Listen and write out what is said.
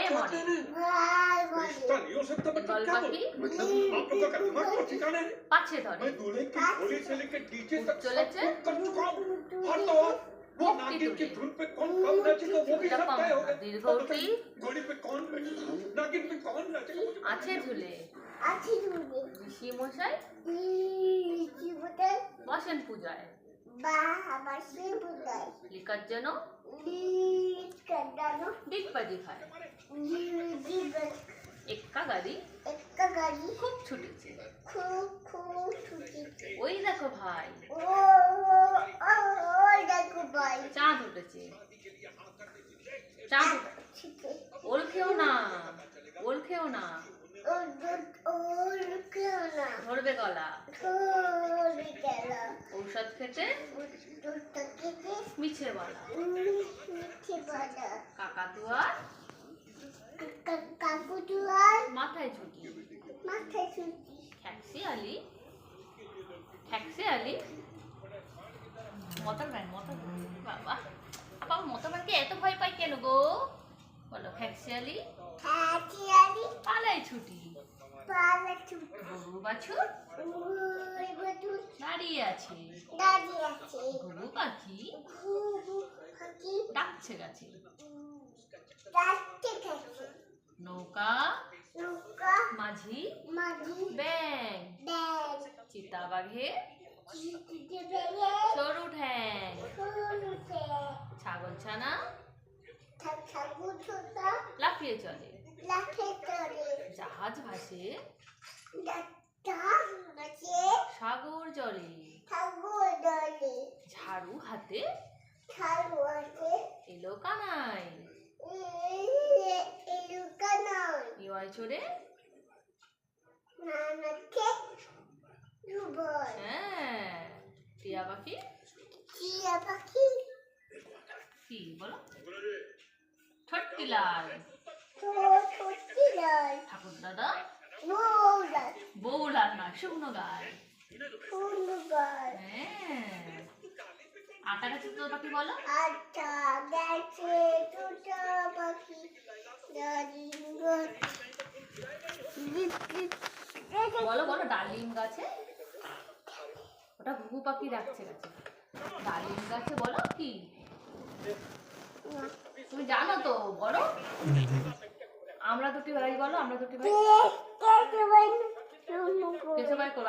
मरे मरे रिश्ता नहीं हो सकता मतलब क्या पाखी मतलब आप लोगों का दिमाग तो ठिकाना है। पाछे धरे मैं दूल्हे की झोली से लेकर डीजे तक सब चलेছে कुछ कर चुका हूँ। और तो और वो नागिन की धुन पे कौन कब नाचेगा वो भी सब तय हो गया। दीर्घ तो उक्ति घोड़ी पे कौन बैठेगा, नागिन पे कौन नाचेगा मुझे पता আছে नहीं। ঝুলে আছে ঝুলে ঋষি মশাই জীবতে বসেন পূজায় বাসে বুদায় লিকার যেন কাদানো ডিগবাজি খায় জীবন এক্কা গাড়ি একটা গাড়ি খুব ছুটেছে খুব খুব ছুটি ওই দেখো ভাই ও দেখো ভাই চাঁদ উঠেছে চাঁদ ছুটে ওল খেও না ওল খেও না ওর কেউ না ধরবে গলা ধরে গেল ঔষধ খেতে দুটো কেটে মিছে বলা মিঠে বাজা কাকাতুয়ার কাকুতুয়ার মাথায় ঝুঁকি মাথায় ছুটি ঠ্যাক্সি আলি মটর ভ্যান বাবা বাবা মটর ভ্যানকে এত ভয় পাই কেন গো বলো ঠ্যাক্সি আলি হাতিয়ারি পালাই ছুটি পালা ছুটি গরু বাছুর ওই বধু দাঁড়িয়ে আছে দাঁড়িয়ে আছে গরু পাখি ঘুঘু পাখি ডাকছে গাছে ডাকতে গেছে নৌকা নৌকা মাঝি মাঝি ব্যাং ব্যাগ চিতাবাঘে চিঠিতে বেড়ে সরু ঠ্যাং ফুলুতে ছাগল ছানা ঠাকুর ছোটা লাফিয়ে চলে লাখে তরে জাহাজ ভাসে ডাক্তা আছে সাগর জলে ঠাকুর দলে ঝাড়ু হাতে ঠাকুর আছে এলো কানাই এলুকা নয় নিওয়ায় চড়ে নানাকে ডুবয় হ্যাঁ টিয়া পাখি চিয়া পাখি কি বলো ছোট্টি লাল তো ছোটি লাল ঠাকুর দাদা বৌলা বউ লাল না শুকনো গাল ফুলগাল হ্যাঁ আটা গাছে তো পাখি বলো আটা গেছে দুটো পাখি বলো বলো ডালিম গাছে ওটা ঘুঘু পাখি ডাকছে গাছে ডালিম গাছে বলো কি তুমি জানো তো বলো আমরা দুটি ভাই বলো আমরা দুটি ভাই কেসে ভাই করো